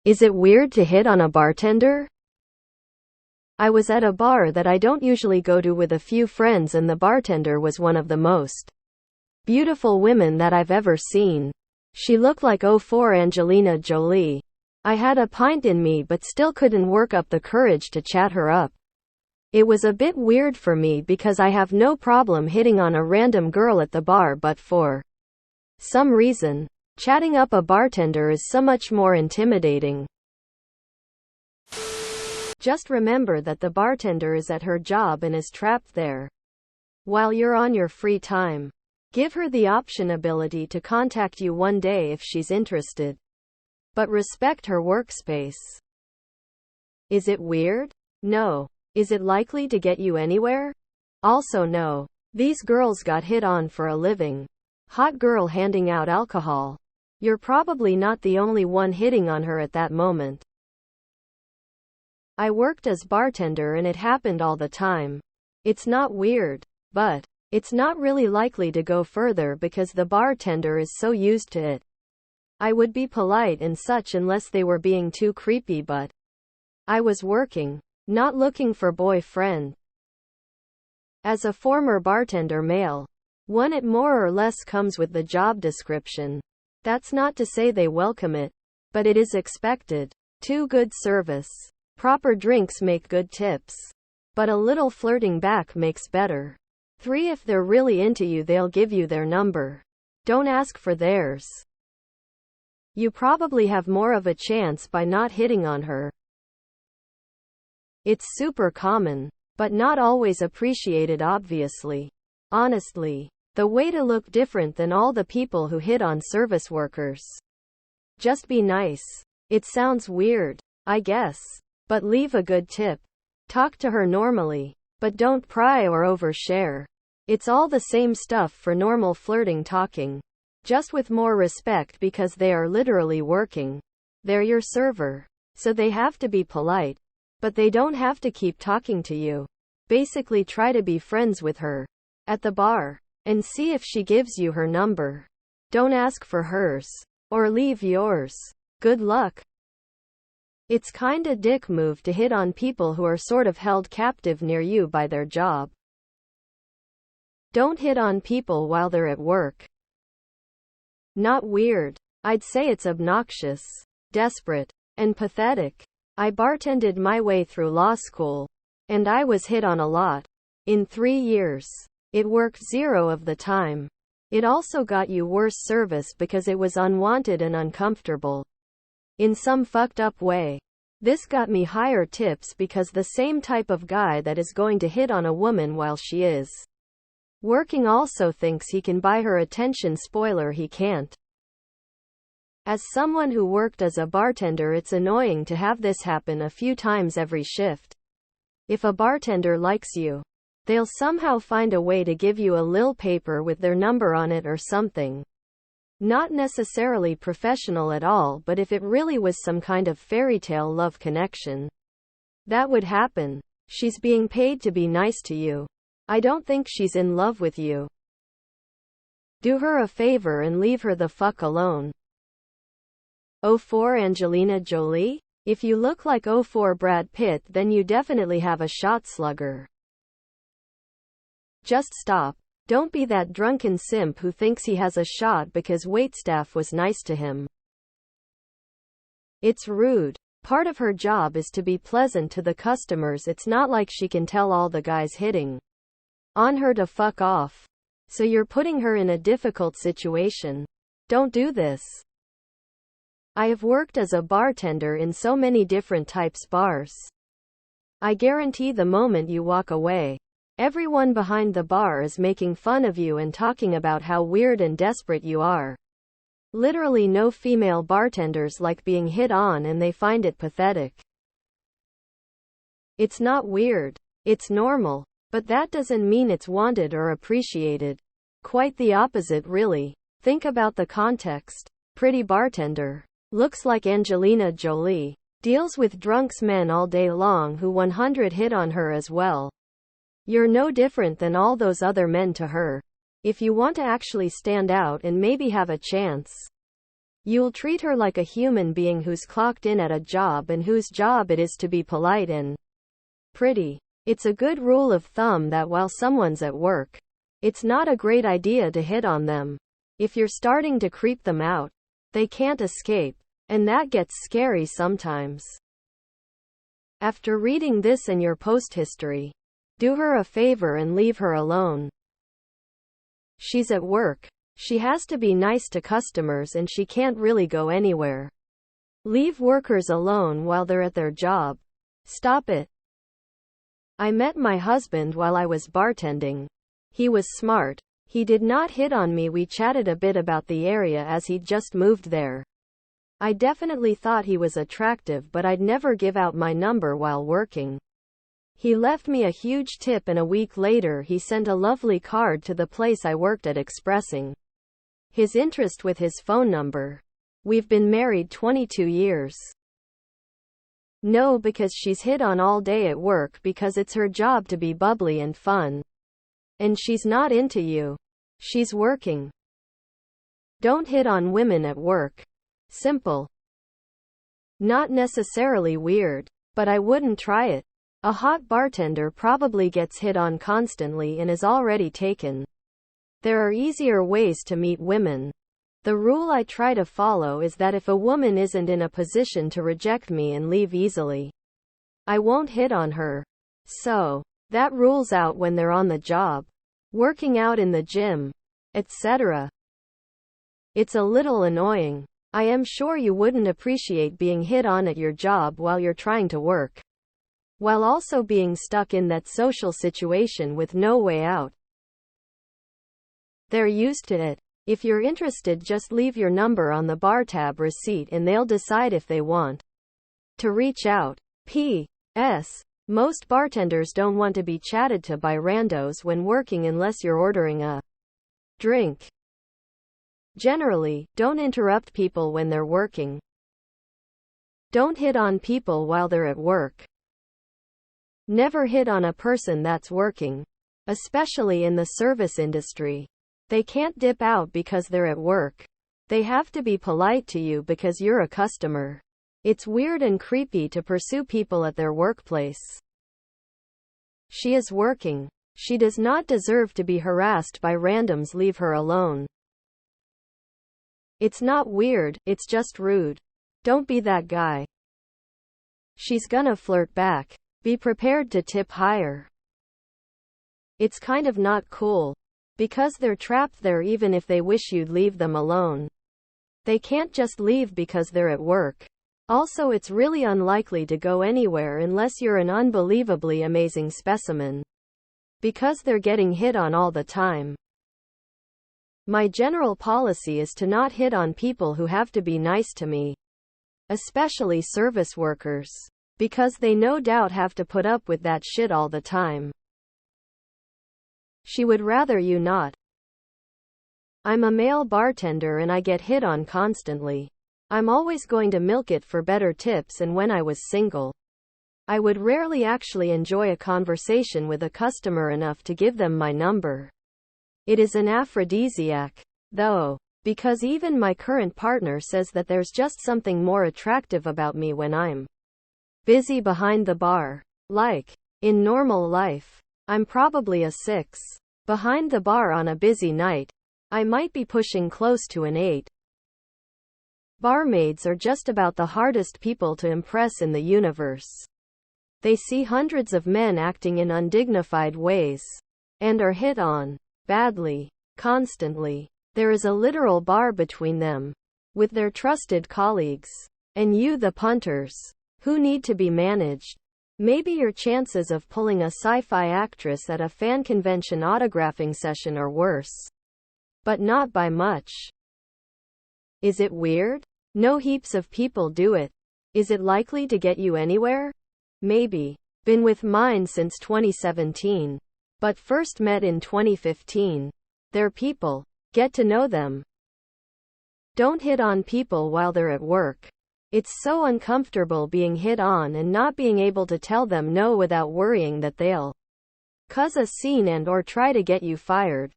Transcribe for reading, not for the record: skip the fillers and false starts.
Is it weird to hit on a bartender? I was at a bar that I don't usually go to with a few friends, and the bartender was one of the most beautiful women that I've ever seen. She looked like '04 Angelina Jolie. I had a pint in me but still couldn't work up the courage to chat her up. It was a bit weird for me because I have no problem hitting on a random girl at the bar, but for some reason, chatting up a bartender is so much more intimidating. Just remember that the bartender is at her job and is trapped there while you're on your free time. Give her the ability to contact you one day if she's interested, but respect her workspace. Is it weird? No. Is it likely to get you anywhere? Also no. These girls got hit on for a living. Hot girl handing out alcohol. You're probably not the only one hitting on her at that moment. I worked as bartender and it happened all the time. It's not weird, but it's not really likely to go further because the bartender is so used to it. I would be polite and such unless they were being too creepy, but I was working, not looking for boyfriend. As a former bartender male, one, it more or less comes with the job description. That's not to say they welcome it, but it is expected. 2, good service. Proper drinks make good tips, but a little flirting back makes better. 3, if they're really into you, they'll give you their number. Don't ask for theirs. You probably have more of a chance by not hitting on her. It's super common, but not always appreciated, obviously. Honestly, the way to look different than all the people who hit on service workers. Just be nice. It sounds weird, I guess, but leave a good tip. Talk to her normally, but don't pry or overshare. It's all the same stuff for normal flirting talking, just with more respect because they are literally working. They're your server, so they have to be polite, but they don't have to keep talking to you. Basically, try to be friends with her at the bar and see if she gives you her number. Don't ask for hers, or leave yours. Good luck. It's kinda dick move to hit on people who are sort of held captive near you by their job. Don't hit on people while they're at work. Not weird. I'd say it's obnoxious, desperate, and pathetic. I bartended my way through law school, and I was hit on a lot. In 3 years. It worked 0 of the time. It also got you worse service because it was unwanted and uncomfortable. In some fucked up way. This got me higher tips because the same type of guy that is going to hit on a woman while she is working also thinks he can buy her attention. Spoiler, he can't. As someone who worked as a bartender, it's annoying to have this happen a few times every shift. If a bartender likes you, they'll somehow find a way to give you a lil paper with their number on it or something. Not necessarily professional at all, but if it really was some kind of fairy tale love connection, that would happen. She's being paid to be nice to you. I don't think she's in love with you. Do her a favor and leave her the fuck alone. '04 Angelina Jolie? If you look like '04 Brad Pitt, then you definitely have a shot slugger. Just stop. Don't be that drunken simp who thinks he has a shot because waitstaff was nice to him. It's rude. Part of her job is to be pleasant to the customers. It's not like she can tell all the guys hitting on her to fuck off. So you're putting her in a difficult situation. Don't do this. I have worked as a bartender in so many different types bars. I guarantee the moment you walk away, everyone behind the bar is making fun of you and talking about how weird and desperate you are. Literally no female bartenders like being hit on, and they find it pathetic. It's not weird. It's normal. But that doesn't mean it's wanted or appreciated. Quite the opposite, really. Think about the context. Pretty bartender. Looks like Angelina Jolie. Deals with drunks men all day long who 100 hit on her as well. You're no different than all those other men to her. If you want to actually stand out and maybe have a chance, You'll treat her like a human being who's clocked in at a job and whose job it is to be polite and pretty. It's a good rule of thumb that while someone's at work, it's not a great idea to hit on them. If you're starting to creep them out, they can't escape, and that gets scary sometimes. After reading this and your post history, do her a favor and leave her alone. She's at work. She has to be nice to customers and she can't really go anywhere. Leave workers alone while they're at their job. Stop it. I met my husband while I was bartending. He was smart. He did not hit on me. We chatted a bit about the area as he'd just moved there. I definitely thought he was attractive, but I'd never give out my number while working. He left me a huge tip and a week later he sent a lovely card to the place I worked at expressing his interest with his phone number. We've been married 22 years. No, because she's hit on all day at work because it's her job to be bubbly and fun. And she's not into you. She's working. Don't hit on women at work. Simple. Not necessarily weird, but I wouldn't try it. A hot bartender probably gets hit on constantly and is already taken. There are easier ways to meet women. The rule I try to follow is that if a woman isn't in a position to reject me and leave easily, I won't hit on her. So, that rules out when they're on the job, working out in the gym, etc. It's a little annoying. I am sure you wouldn't appreciate being hit on at your job while you're trying to work, while also being stuck in that social situation with no way out. They're used to it. If you're interested, just leave your number on the bar tab receipt and they'll decide if they want to reach out. P.S. Most bartenders don't want to be chatted to by randos when working unless you're ordering a drink. Generally, don't interrupt people when they're working. Don't hit on people while they're at work. Never hit on a person that's working, especially in the service industry. They can't dip out because they're at work. They have to be polite to you because you're a customer. It's weird and creepy to pursue people at their workplace. She is working. She does not deserve to be harassed by randoms. Leave her alone. It's not weird, it's just rude. Don't be that guy. She's gonna flirt back. Be prepared to tip higher. It's kind of not cool. Because they're trapped there even if they wish you'd leave them alone. They can't just leave because they're at work. Also, it's really unlikely to go anywhere unless you're an unbelievably amazing specimen. Because they're getting hit on all the time. My general policy is to not hit on people who have to be nice to me. Especially service workers. Because they no doubt have to put up with that shit all the time. She would rather you not. I'm a male bartender and I get hit on constantly. I'm always going to milk it for better tips, and when I was single, I would rarely actually enjoy a conversation with a customer enough to give them my number. It is an aphrodisiac, though, because even my current partner says that there's just something more attractive about me when I'm busy behind the bar. Like, in normal life, I'm probably a 6. Behind the bar on a busy night, I might be pushing close to an 8. Barmaids are just about the hardest people to impress in the universe. They see hundreds of men acting in undignified ways, and are hit on, badly, constantly. There is a literal bar between them, with their trusted colleagues, and you, the punters, who need to be managed. Maybe your chances of pulling a sci-fi actress at a fan convention autographing session are worse. But not by much. Is it weird? No, heaps of people do it. Is it likely to get you anywhere? Maybe. Been with mine since 2017. But first met in 2015. They're people. Get to know them. Don't hit on people while they're at work. It's so uncomfortable being hit on and not being able to tell them no without worrying that they'll cause a scene and or try to get you fired.